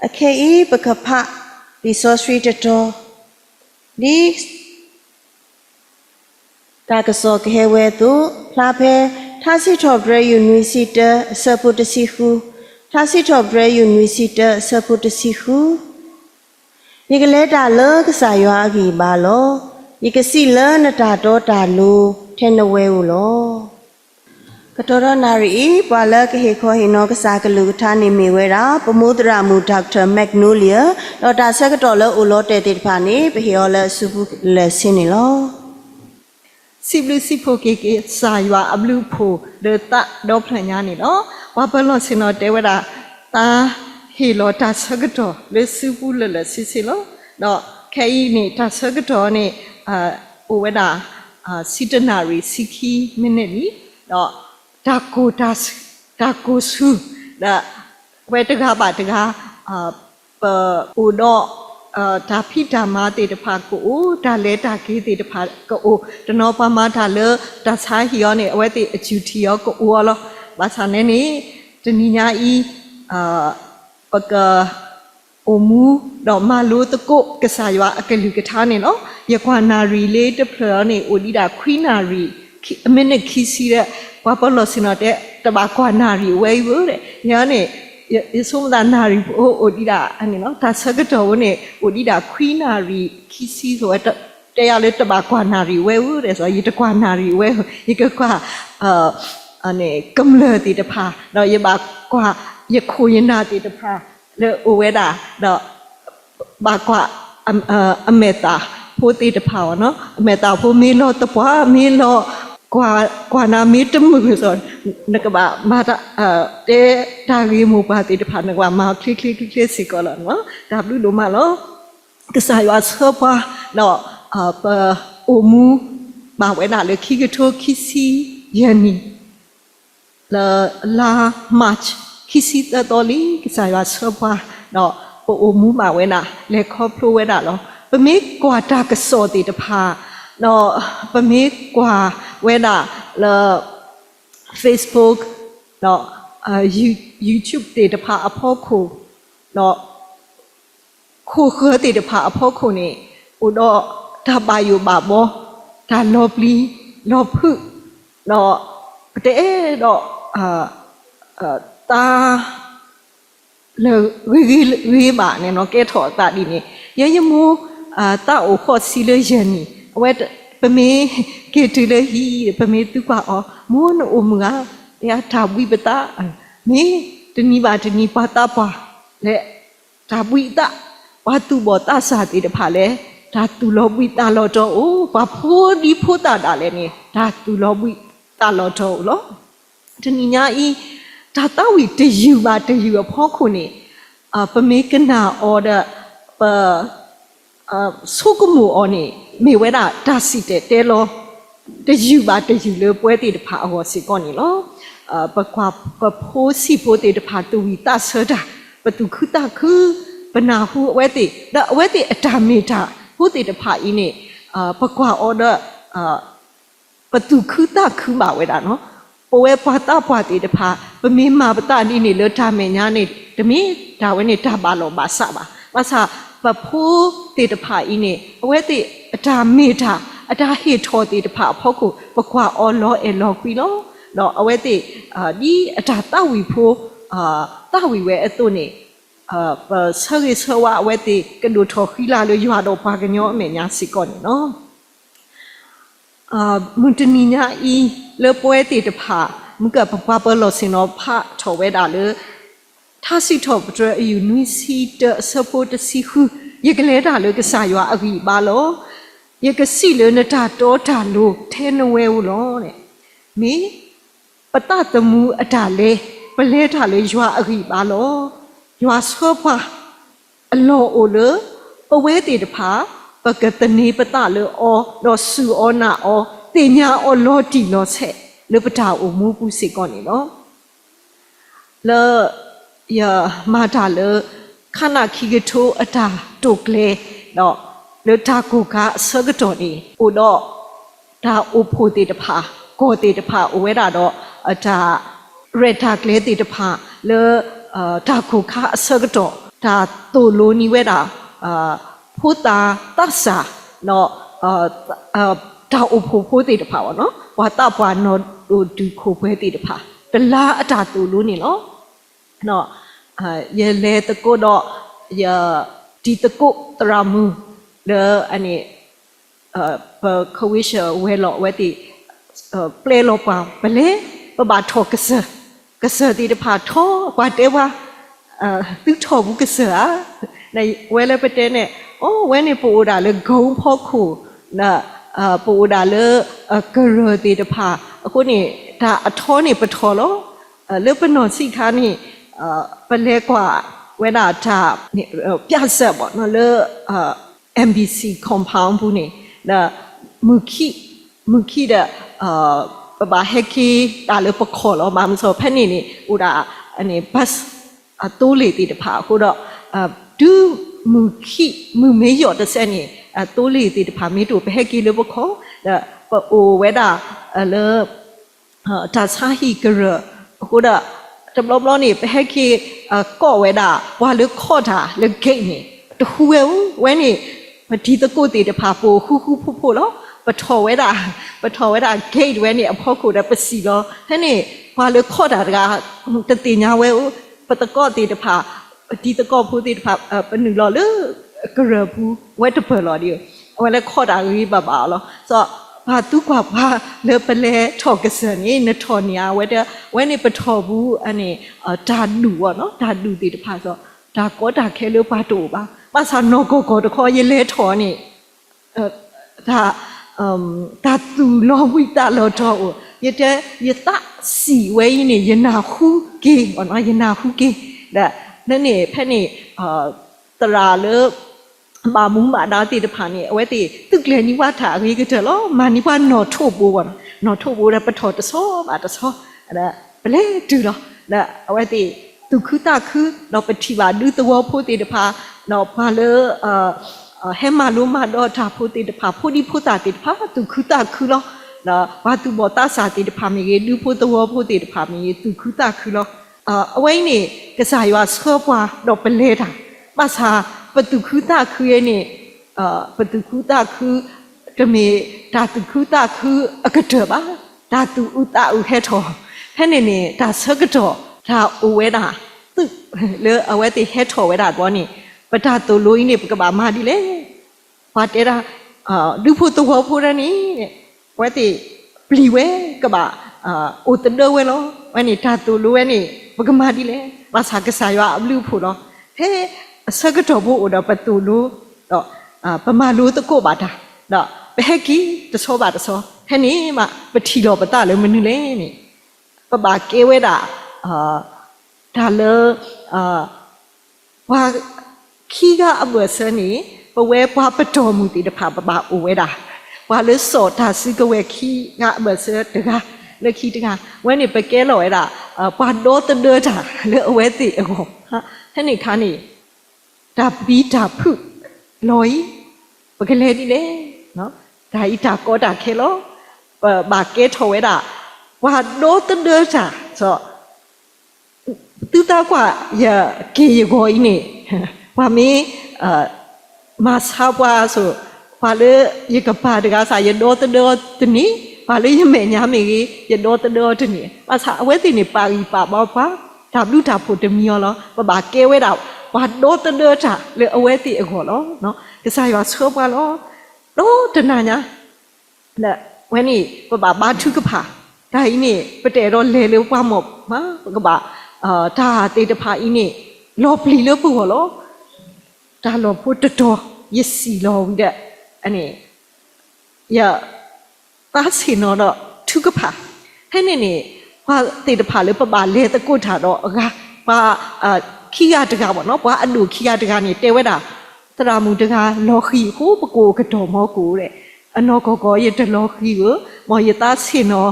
Akei bakapa resource to this Takaso Kewedu, Plape, Tassitobre University, Saputasihu, Tassitobre University, Saputasihu. You can let a look, Sayagi Balo. You can see learn at a daughter Lu, Tenaway Ulo. Katora Nari, Balak Hiko Hinokasaka Tani Miwera, Pamudra Dr. Magnolia, Dr. Secatola Ulote Pani, Pihiola Subu Lesinilo. Siblu Sipoki, Saywa, a blue pool, the Doplanyani, no? Wapalo Sino Devera, Ta Hilo Tasagato, Le Subula Sicilo, no, Kaini Tasagatoni, Uweda, Sitanari, Siki, Minelli, no. Taku su da wetaga bataga udo tapita mate de paku da le taki de paku the no pamata le da sahione aweti achutio ko uolo basane ni teninya I paka omu do malu teko kesaywa akelukatane no yakwana relate plane odida queenary a minute kissy Papalo Sinote, Tobacco Nari, way, Yane, is so that Nari, Odida, and you know, Tassagatone, Odida, Queenary, kisses, or they are little tobacco Nari, way, as I eat a quanary, way, you could qua a cumler did the pa, now you back qua, your queenat did the pa, the Ueda, the Bakwa, a meta, put it the power, no? Meta, for me, not the poor, me, no. Qua meet on Nakaba Mata de Tagi Mupati the Panagua, click Sicola, W. Malo, the Sayas Herpa, no, Omu, Bawena, the Kigato, Kissi, Yenny, La March, Kissi the Dolly, Sayas Herpa, no, Omu Bawena, Le Copro Wedalo, but make Guataka sorted the pa. No, but me qua whether the Facebook, no, YouTube did a part of Poco, no, who did a part of Poco, ne, Udo, Tabayu Babo, Ta Lobly, Lopu, no, de, no, ta, we no get hot that in it. Yamu, ta o hot silly Wet Pame get to the he, Pame Tupa, Moon Umga, Tabi Beta, me, the Niba to Nipatapa, le Tabuita, Patu Botasa did the Pale, Tatu Lobita Lotto, oh, Papo di Puta Daleni, Tatu Lobita Lotto, lo. Tanina E. Tatawi to you, but to you a pocuni, Pamekana order Sukumu on it. Me when I tasite telo the you but the you live where the power sigonilo, but posi put it part to we tas her, but to kuta ku, but now who where the atamita, who did the part in it, Pakwa order, but to kuta kuma with no, Owe pata party the part, but me ma but that in it, Tamayani, the me, Tawani Tabalo Basaba, Basa. But poor did the part in it, where the Atamita, a hit toward the part poco, but qua all law and law quilo, no, away the Atata we poor, that we were at Tony, but service her where the Gadu Tohila, you had no pagano, mania sicon, no. Muntanina e, le poeti the part, Muka Papa Losino part to where Tassitop, you see the support the sihu, you can let her look at Saywa Agi Balo, you can see Lunata daughter look 10 away alone. Me? But that the moo at Ale, but let her you are Agi Balo, you are sopa, a law order, away the pa, but get the neighbor or no su or na or Tenya or Lordy no say, Lupata or Mubu Sigonino. Ya mata le kana kigeto ata tokle no le takuka sagatoni udo ta uputi de pa ko ti de pa uweda do ata reta kle ti de pa le takuka sagato ဒါတူလိုနီဝဲတာဖူတာတဆာနော်ဒါအဖို့တေတဖာပေါ့နော်ဝါတာပွားနော်ဒီခိုပွဲတေတဖာတလားအတာတူလိုနေနော်ရဲလေတကုတော့ရဒီတကုတရာမူအနေခဝိရှဝဲလောဝဲတီပလေလောပါဘလေပဘာထောကစတီတဖာထောကွာတဲဝါသူထောဘူးကစနေဝဲလေပတဲနဲ့အိုးဝဲနေပို့တာလေဂုံဖောက်ခုနာပို့တာလေကရတီတဖာအခုနေဒါအထောနေပထောလောလေပနော်စီခါနေပလဲကွာဝဲတာဒါပြဆက်ပေါ့နော်လေ MBC compound ဘူးနေဒါမူခိတဲ့ဘာဟက်ကီဒါလေပခေါ်လောမမဆိုဖက်နေနေဟိုဒါအနေဘတ်အတိုးလေတီတဖာခုတော့ဒူမူခိမူမေယောတဆက်နေတိုးလေတီတဖာမေတူဘဟက်ကီလေပခေါ်ဒါအိုဝဲတာလေဒါစာဟီကရခုတော့တဘလနေဘဟက်ကီကော့ဝဲတာဝါလေခေါ်တာလေဂိတ်နေတဟူဝဲနေဒီတကုတ်တီတဖာပိုဟူဖို့လောပထောဝဲတာဂိတ်ဝဲနေအဖို့ကိုတပစီလောဟဲ့နေဘာလို့ခေါ်တာကတတိညာဝဲပတကော့တီတဖာဒီတကော့ဖို့တီတဖာပနူလောလေကရဘူးဝဲတပလောဒီဝဲလေခေါ်တာကြီးပါလောဆိုဘာသူကဘာလေပလေထောက်ကစနေနထောနီယာဝဲနေပထောဘူးအနေဒါလူပေါ့နော်ဒါလူတီတဖာဆိုဒါကောတာခဲလို့ပါတူပါမဆာနောကောတခေါ်ရလေထောနေဒါသူလောဝိတလောတော့ရတဲ့ရတစီဝဲနေရနာခုကေဘောနော်ရနာခုကေဒါနဲ့ဖက်နေတရာလေမာမူမာဒါတိတဖာနေအဝဲတိတုကလေနိဝါထာအကြီးကတလောမာနိဝါနော်ထုတ်ပိုးဘောနော်ထုတ်ပိုးတဲ့ပထောတဆောပါတဆောအဲ့ဒါဘလဲတူတော့ဒါအဝဲတိသူခုတခုတော့ပတိပါဒုသဝဖို့တိတဖာနော်ဘာလေဟဲမာလိုမာတော့ဒါဖို့တိတဖာဖို့ဒီဖို့တာတိတဖာသူခုတခုလောနော်ဘာသူဘောတာစာတိတဖာမြေဒုဖို့သဝဖို့တိတဖာမြေသူခုတခုလောအဝဲနေကစားရွာဆောပွားတော့ပလဲတာပါစာပတုခုတခုရဲ့နေပတုခုတခုတမေဒါတုခုတခုအကတပါဒါတုဥတဥဟဲထောဟဲ့နေဒါဆကတော့ဒါအဝဲတာသူလေအဝဲတိဟဲထောဝဲတာတော့နေပဒါတူလိုင်းနေပကဘာမာဒီလေဘာတဲတာဒုဖို့တော့ဖို့ရနေဝဲတိပလီဝဲကဘာအိုတဒဝဲလောဝဲနေဒါတူလိုဝဲနေပကမာဒီလေဘာသာကစားရွာအဘလူဖို့တော့ဟဲအစကတော့ဖို့တော့ပတူလို့တော့ပမာလို့တကုတ်ပါတာတော့ဘဟက်ကီတဆောပါတဆောဟဲ့နေမပထီတော့ပတလည်းမနူလေနေပဘာကေဝဲတာဒါလေဘာခီကအဘွယ်စနေပဝဲဘွားပတော်မူတီတဖာပဘာအိုဝဲတာဘာလေစောတာစီကဝဲခီကအဘွယ်စတကလေခီတကဝဲနေပကဲလော်ဝဲတာဘာတော့တဒတာလေအဝဲတိအကောဟာဟဲ့နေခါနေဒါဘီဒါဖုလော်ပကလေးဒီလေနော်ဒါဤဒါကောတာခဲလောဘာကဲထော်ဝဲတာဘာတော့တဒတာဆိုတူတာကွာရကေရကိုဤနေဘာမင်းမဆာပွားဆိုဘာလေရကပါတကားစာရတော့တနီဘာလေရမေညာမေရတော့တနီဘာသာအဝဲတင်နေပါရီပါဘောပါဒါဘလူတာဖို့တမီရောဘာကဲဝဲတာဘာတော့တတာလေအဝဲတိအခေါ်လောနော်ကစားရွာဆောပါလောတော့တနာညာလက်ဝဲနေဘာထုကဖာဒါဤနေပတဲတော့လေလေပွားမော့ဟာကဘာဒါတေတဖာဤနေလောပလီလို့ပူဟောလောဒါလောဖို့တော်ရစီလောဝိတဲ့အနေရတာစီနော်တော့ထုကဖာဟဲ့နေဘာတေတဖာလေပပလေတကုတ်တာတော့အခါဘာခီရတကားပေါ့နော်ဘာအလူခီရတကားနေတဲဝဲတာတရာမူတကားလောခီဟိုပကိုကတော်မောကိုတဲ့အနော်ကောရတလောခီကိုမောရတာစီနော်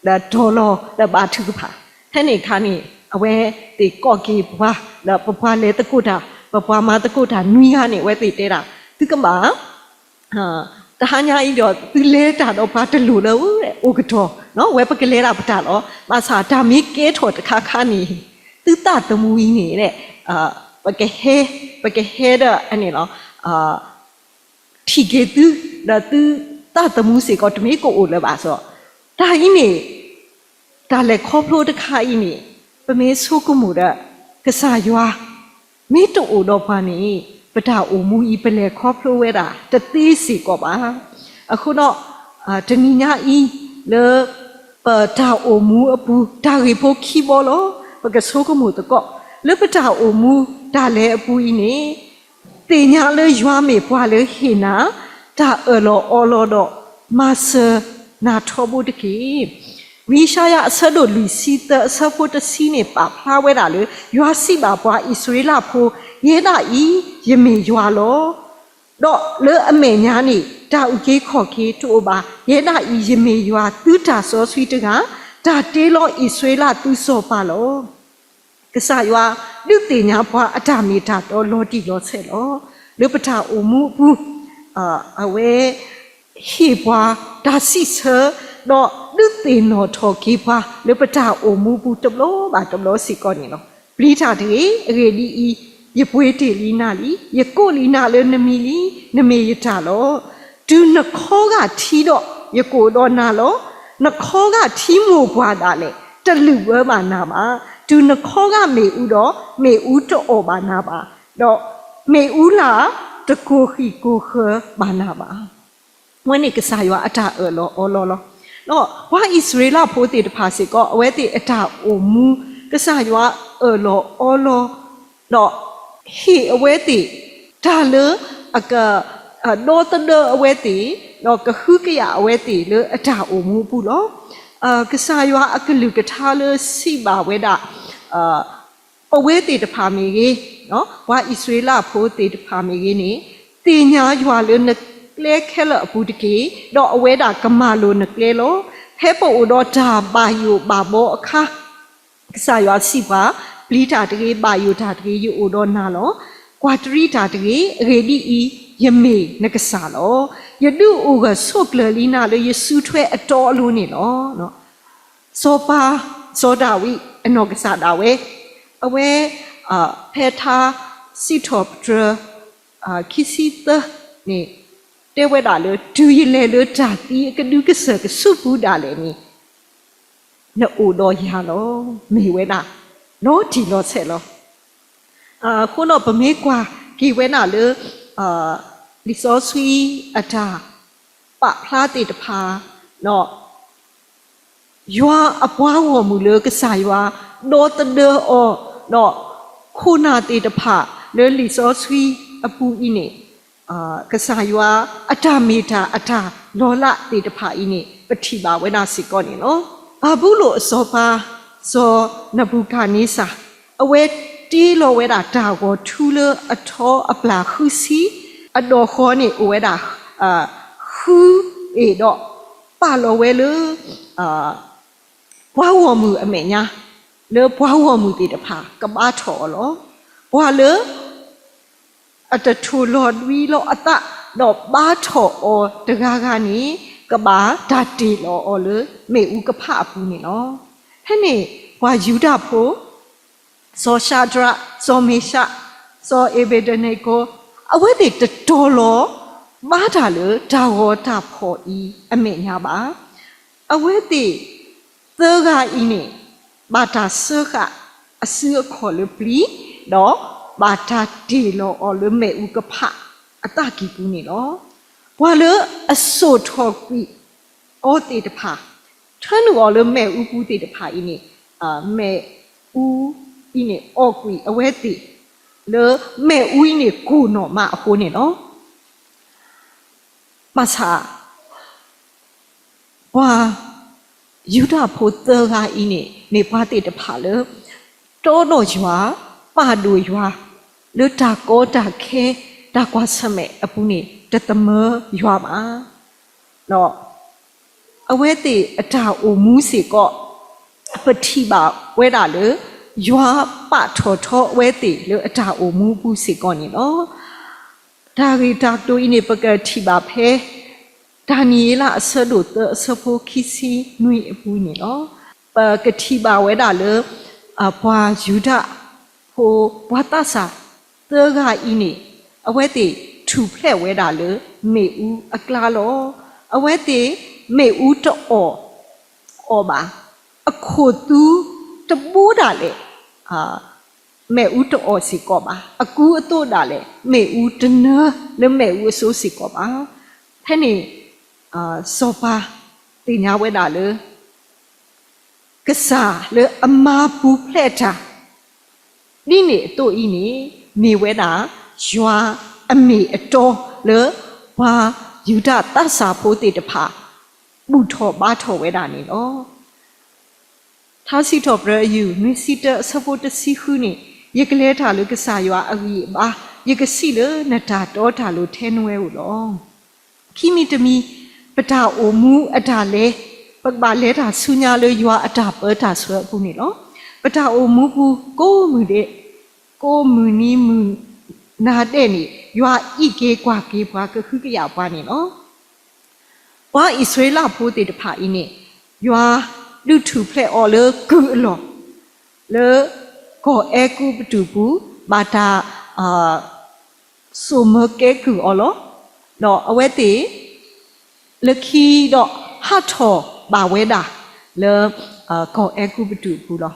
ဒါဒေါ်လောဒါဘာထုကဖာဟဲ့နေခါနေအဝဲတေကော့ကီဘွာဒါပပွားလေတကုတ်တာပပွားမတကုတ်တာနွီးကနေဝဲတေတဲတာသူကမှာတဟညာဤတော့သူလဲတာတော့ဘာတလူလို့တဲ့အိုကတော်နော်ဝဲပကလဲတာပတာလောမဆာဒါမီကဲထော်တခါခါနေသူတတမူကြီးနေတဲ့ပ bagi he da ani lo thi ge tu da tu ta tamu se ko tme ko o le ba so da ini da le kho phlo ta kha ini pa me so ko mu da ka sa ywa me to o do pha ni pa da o mu i pa le kho phlo we da ta ti si ko baအခုတော့တနည်းညာဤလေပတာအိုမူအပူဒါရီဖို့ခီဘောလောပကဆိုကမှုတကောလေပတာအိုမူဒါလေအပူဤနေတင်ညာလေရွာမေပွားလေဟိနာဒါအလောအော်လောတော့မဆနာထောဘူးတကေဝိရှာယအဆဒိုလူစီတအဆဖို့တစီနေပါဖလာဝဲတာလေရွာစီပါပွားဣဆွေလာဖို့ရဲတာဤယမေရွာလောတော့လေအမေညာနေဒါဥကြီးခေါ်ကြီးတူပါရဲတာဤယမေရွာသူတာစောဆွီတကဒါတေးလောဣဆွေလာသူစောပါလောကဆာရွာလူတင်ညာဘွားအတမီတာတော့လောတီလောဆဲလောလူပတာအမှုဘူးအဝဲဟေဘွားဒါစီဆာတော့လူတင်နော်ထော်ကြီးဘွားလူပတာအမှုဘူးတဘလောပါတဘလောစီကောနေလောပလိတာတေရေဒီဤယပွေးတေလီနာလီယကိုလီနာလေနမီလီနမေယတာလောဒူနခောကထီတော့ယကိုတော့နာလောနခောကထီမို့ဘွားတာလေတလူဝဲပါနာပါဒူနခောကမေဦးတော့မေဦးတော့ပါနာပါတော့မေဦးလာတကိုခီကိုခဘာနာပါဝဲနေကစားရွာအတာလောအော်လောလောတော့ဝါဣသရေလဖိုးတေတဖာစီကောအဝဲတေအတာအိုမူကစားရွာလောအော်လောတော့ဟီအဝဲတေဒါလအကဒေါ်တဒအဝဲတီတော့ကခုကရအဝဲတီလေအတာအမှုဘူးလောကစားရွာအကလူကထားလစီပါဝဲတာအဝဲတီတဖာမီကြီးနော်ဝါဣဆွေလာဖိုးတီတဖာမီကြီးနေတင်ညာရွာလေနကလေခဲလအပူတကေတော့အဝဲတာကမာလိုနကလေလောဖဲပို့တော့ဒါဘာယိုဘာဘောအခါကစားရွာစီပါပလီတာတကေဘာယိုတာတကေယူတော့နာလောကွာတရီတာတကေရေဒီဤယမေနကစားလောယဒုအိုကဆုတ်လလီနာလေယဆူထွဲအတော်အလုံးနေလောနော်စောပါစောဒဝိအနောကစားတာဝဲအဝဲဖဲထားစီထော့ဒရခိစီတနေတဲဝဲတာလေဒူရလေလေတာတီကဒုကဆကဆုပူတာလေနီနို့တော်ရလောမေဝဲတာနော်ဒီလောဆဲလောခုတော့ဗမေကွာဒီဝဲနာလေလီစောဆွီအတာပဖလားတေတဖာနော်ယွာအပွားဝမူလေကစားယွာဒေါ်တဒေအောနော်ခုနာတေတဖာလေလီစောဆွီအပူဤနေကစားယွာအတာမီတာအတာလောလတေတဖာဤနေပတိပါဝဲနာစီကောနေနော်ဘာဘူးလို့အစောပါဇောနဘူခာနီစာအဝဲတီလောဝဲတာတာကိုထူလအထောအပလာခုစီအတော်ခေါ်နေဝဲတာခူအေတော့ပါလောဝဲလေဘွားဝမှုအမေညာလေဘွားဝမှုတေတဖာကဘာထော်လောဘွားလေအတထူလော်ဝီလောအတတော့ဘာထော်အော်တကားကနေကဘာဓာတီလောအော်လေမေဦးကဖအပူနေနော်ဟဲ့နေဘွားယူတာဖို့ဇောရှာဒရာဇောမေရှာဇောအေဘေဒနေကိုအဝဲတေတော်လောမားတာလေဒါဝတာဖော်ဤအမေညာပါအဝဲတေသဂါဤနေဘာတာဆကအစခေါ်လေပလီတော့ဘာတာတီလောအော်လေမေဥကဖအတကီပူနေလောဘွာလေအစို့ထော်ကွီအော်တေတဖာထွန်းလောလေမေဥပူတေတဖာဤနေမေဥဤနေအော်ကွီအဝဲတေလေမေဥဤနေကိုနော်မအဖိုးနေနော်မဆာဝါယူဒဖိုသဂါဤနေဘာတေတဖာလေတောတော့ရွာပါဒူရွာလေတာကောတာခဲတာကွာဆမဲအပူနေတသမရွာပါတော့အဝဲတေအတာအိုမူးစီကောပတိပါဝဲတာလေရွာပထော်ထောဝဲတေလေအတာအိုမူးဘူးစီကောနေနော်ဒါရီတာတိုဤနေပကတိပါဖဲဒါနီလာအဆဒိုတအဆဖိုခိစီနွေအပူနေနော်ပကတိပါဝဲတာလေအဘွာယူဒဖိုဘွာတဆာ thega ini awete thu phle we da le me u akla lo awete me u to o ba akho tu to bu da le me u to o si ko ba aku ato da le me u tna le me u so si ko ba phe ni so pa ti nya we da leကစားလေအမပူဖလက်တာဒီနေ့တို့ဤနေနေဝဲတာရွာအမေအတော်လေဘာယူဒတတ်စာဖို့တေတဖာဘူထောဘာထောဝဲတာနေနော်သာစီတော်ဘရယူနွေစီတဆဖို့တစီခုနေရကလဲထားလို့ကစားရွာအကြီးပါရကစီလေနတာတော်ထားလို့ထဲနွဲဘူးလောခိမီတမီပတာအိုမူအတာလဲပကဘာလဲတာဆူညာလို့ရွာအတာပေါ်တာဆွဲဘူးနေနော်ပတာအိုမူဘူးကိုမှုတဲ့ကိုမှုနီးမှုနာတဲ့နေရွာဣကေကွာကေဘွားကခုကရပွားနေနော်ဘာဣဆွေလာဖို့တဲ့တဖာဤနေရွာလူထုဖလက်အော်လေကူအလောလေကိုအဲကူပတူဘူးဘာတာဆိုမကဲကူအော်လောတော့အဝဲတေလခီတော့ဟတ်ထောဘာဝဲတာလေကိုအဲကူပတူဘူးလော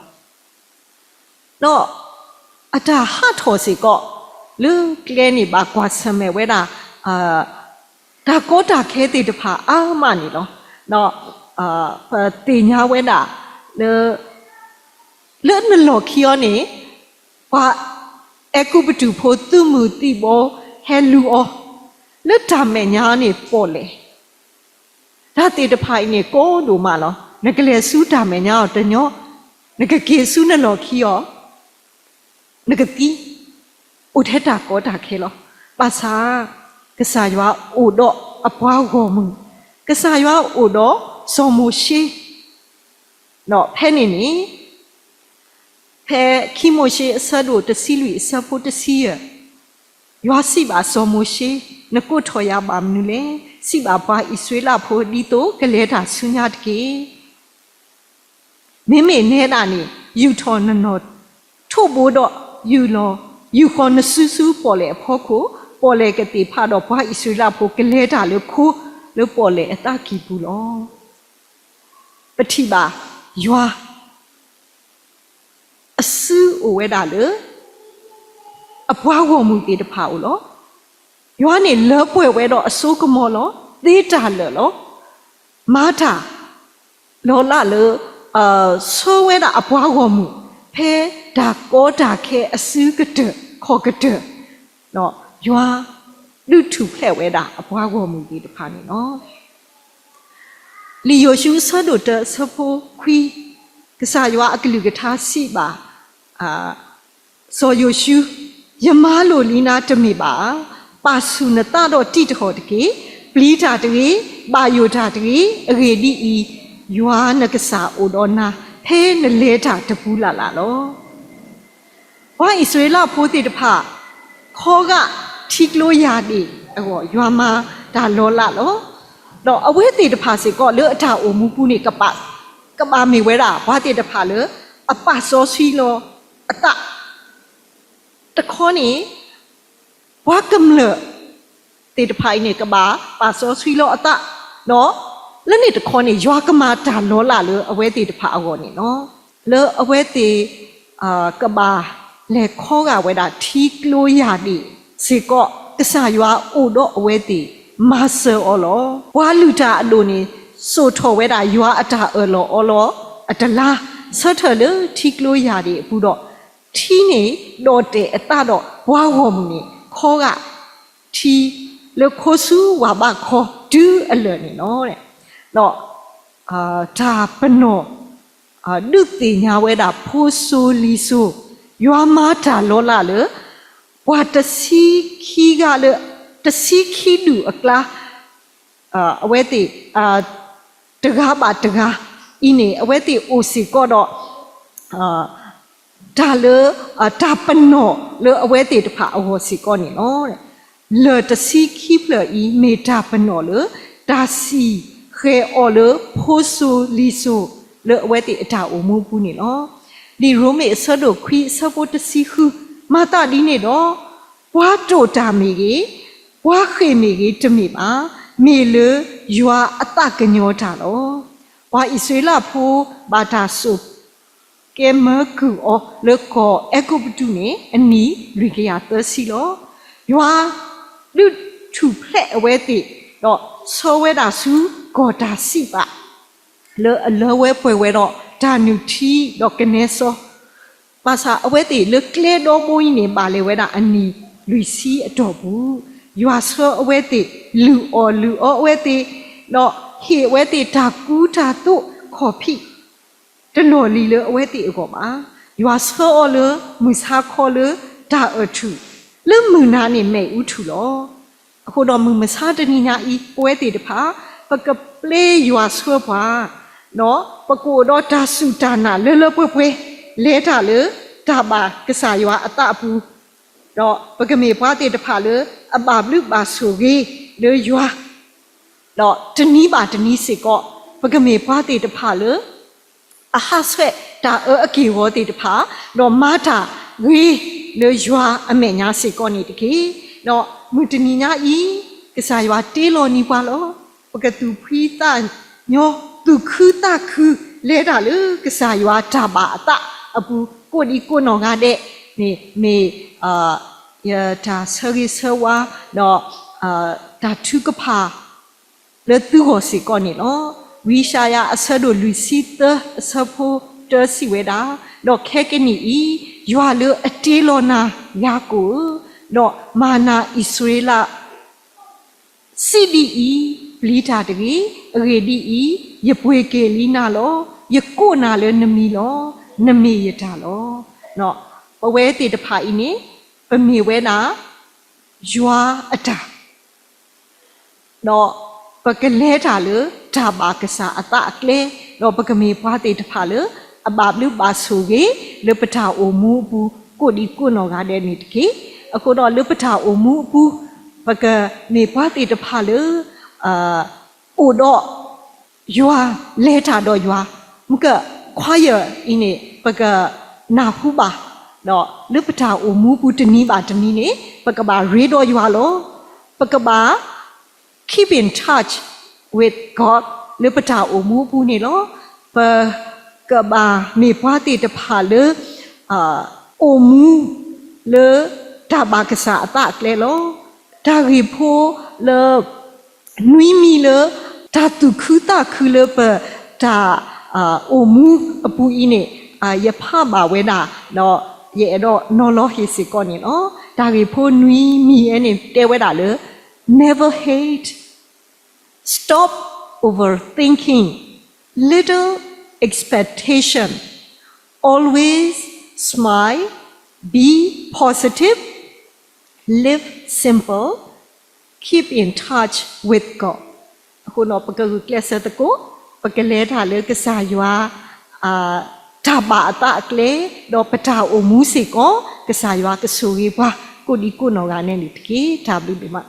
တော့အတာဟတ်ထောစီကောလူကလဲနေပါကွာဆမဲဝဲတာဒါကောတာခဲတေတဖာအာမနေလောတော့တေညာဝဲတာလေနလောခီယောနေဘာအကူပတူဖို့သူ့မူတိဘောဟဲလူအောလေတာမဲညာနေပေါ်လေဒါတေတဖိုင်နေကိုတို့မလောငကလေဆူတာမဲညာတညောငကကေဆူနလောခီယောငကတိဥထက်တာကောတာခဲလောပါစာကစားရွာအိုတော့အပွားကိုမှုကစားရွာအိုတော့စောမိုရှိနော်ဖဲနေနေဖဲခီမိုရှိအဆတ်တို့တစီလူအဆတ်ဖို့တစီရရွာစီပါစောမိုရှိနကုထော်ရပါမနူလေစီပါပွားဣဆွေလာဖို့ဒီတော့ကလဲတာဆုညာတကေမိမိနေတာနေယူထော်နနောထို့ဘိုးတော့ယူလောယူခေါ်နဆူဆူပေါ်လေဖို့ကိုပေါ်လေကတိဖာတော့ပွားဣဆွေလာဖို့ကလဲတာလို့ခိုးလို့ပေါ်လေအတကီဘူးလောပတိပါရွာအဆူအဝဲတာလေအပွားဝမှုတေတဖာဦးလောရွာနေလောပွဲဝဲတော့အစိုးကမောလောသေးတာလောမာတာလောလာလေဆိုးဝဲတာအပွားဝမှုဖဲဒါကောတာခဲအဆူကတခေါ်ကတနော်ရွာလူထုဖဲ့ဝဲတာအပွားဝမှုတေတဖာနေနော်လီယိုရှုဆဒိုတဆဖိုခွီကစားရွာအကလူကထားစီပါစောယိုရှုယမားလိုလီနာတမိပါပါဆုနတတော့တိတော်တကေပလီတာတကေပါယိုတာတကေအရေဒီဤရွာနကစားအိုတော်နာဖဲနလဲတာတပူးလာလာလောဘာဣဆွေလာဖိုးတိတဖခေါ်ကထိကလို့ရသည်အော်ရွာမှာဒါလောလာလောတော့အဝဲတေတဖာစီကောလေအထာအိုမူပူနေကပါမေဝဲတာဘာတေတဖာလေအပစောဆွီလောအတတခေါနေဘွားကမလတေတဖိုင်နေကပါစောဆွီလောအတနော်လက်နေတခေါနေရွာကမာတာလောလာလေအဝဲတေတဖာအောနေနော်လေအဝဲတေကပါလေခေါကဝဲတာထီကလို့ရသည်စီကောကစားရွာအိုတော့အဝဲတေမာဆာအော်လောဘွာလူတာအလိုနေဆိုထော်ဝဲတာရွာအတာအော်လောအတလားဆတ်ထလေထီကလို့ရတယ်အခုတော့ထီနေတော့တဲ့အတတော့ဘွာဝမှုနေခေါ်ကထီလေခိုးစုဝါဘခေါ်ဒူးအလနေနော်တဲ့တော့ဒါပနောဒုတိညာဝဲတာဖိုးဆိုလီဆိုရွာမာတာလောလာလေဘွာတစီခီကလေတစီခီလူအကလာအဝဲတိတကားပါတကားဤနေအဝဲတိအိုစီကောတော့ဒါလေဒါပနောလေအဝဲတိတဖာအဝစီကောနေနော်တဲ့လေတစီခီဖလဤမေတာပနောလေဒါစီခဲအော်လေဖိုးဆူလီဆူလေအဝဲတိအတာအိုမူပူနေနော်ဒီရိုမေဆဒိုခွီဆဖို့တစီခုမာတာဒီနေတော့ ဝါတိုတာမီကြီးဝါခေမီကြီးတမီပါမေလေယွာအတကညောတာလောဝါဣဆွေလာဖိုးဘာတာဆုကဲမကူအောလေကောအကုပတုနေအနီလူကရသစီလောယွာလူထုဖလက်အဝဲတိတော့ဆောဝဲတာစုကောတာစီပါလေအလောဝဲပွဲဝဲတော့ဒါနုတီတော့ကနေဆောပါစာအဝဲတိလေကလေတော့မွေးနေပါလေဝဲတာအနီလူစီအတော်ဘူးယွာဆောအဝဲတိလူအောအဝဲတိတော့ဟေဝဲတိဒါကူးတာတို့ခေါ်ဖိတလို့လီလေအဝဲတိအကောပါယွာဆောလေမူစာခေါ်လေဒါအထုလေမူနာနေမဲ့ဥထုလောအခုတော့မူမစားတနီညာဤပွဲတိတဖာပကပလေယွာဆောပါနော်ပကိုတော့ဒါစုဒါနာလေပွဲလဲတာလေဒါပါကစားယွာအတအပူတော့ပကမေပွားတိတဖာလေအပါဘလူပါဆူကြီးလေယွာတော့တနီးပါတနီးစေကောပကမေပွားတိတဖာလေအဟာဆွဲဒါအကေဝတိတဖာတော့မာတာဝေလေယွာအမေညာစေကောနေတကေတော့မူတနီညာဤကစားယွာတေလောနီပွားလောပကတူဖီတာညောသူခူတာခူလဲတာလေကစားယွာဒါပါအတအပူကိုဒီကိုနော်ငါတဲ့နေမေယတာဆရီဆဝါတော့ဒါထုကဖာလေသူဟောစီကောနေလောဝီရှာယာအဆဒိုလူစီတအဆဖိုတစီဝဲတာတော့ခဲကနီဤယွာလေအတေလောနာယာကိုတော့မာနာဣစရေလစီဒီဤပလီတာတကြီးအရေဒီဤယပွေကေလီနာလောယကိုနာလေနမီလောနမေယတာလောနော်ပဝဲတေတဖာဤနေပမေဝဲနာယွာအတာတော့ပကလဲတာလေဒါပါကစားအတအကလေတော့ပကမေပွားတေတဖာလေအဘဘလူပါဆူကြီးလေပထာအိုမူဘူးကိုဒီကိုနော်ကားတဲ့နေတကြီးအခုတော့လေပထာအိုမူဘူးပကမေပွားတေတဖာလေအိုတော့ယွာလဲတာတော့ယွာမကခွာရအင်းနေပကနာဟုပါတော့လေပထာအိုမူဘူးတနီးပါတနီးနေပကပါရေတော့ယွာလောပကပါ keep in touch with God လေပတာအိုမူဘူးနေလောပကဘာမေပွားတိတဖာလေအိုမူလေဒါဘာကစားအတကလေလောဒါရီဖိုလေနွီမီလေဒါတုခူတာခူလေပဒါအိုမူအပူအင်းနေယဖပါဝဲတာတော့ရဲ့တော့နော်လောဟီစီကောနေနော်ဒါရီဖိုနွီမီအနေတဲဝဲတာလေ never hate stop overthinking little expectation always smile be positive live simple keep in touch with God အခုတော့ပကကူကလစတကိုပကလဲထားလေကစားရွာဒါပါအတကလေတော့ပတာအိုမူစီကောကစားရွာကဆူရီပါကိုဒီကိုနော်ကနေတကီဒါဘလူဒီမှာ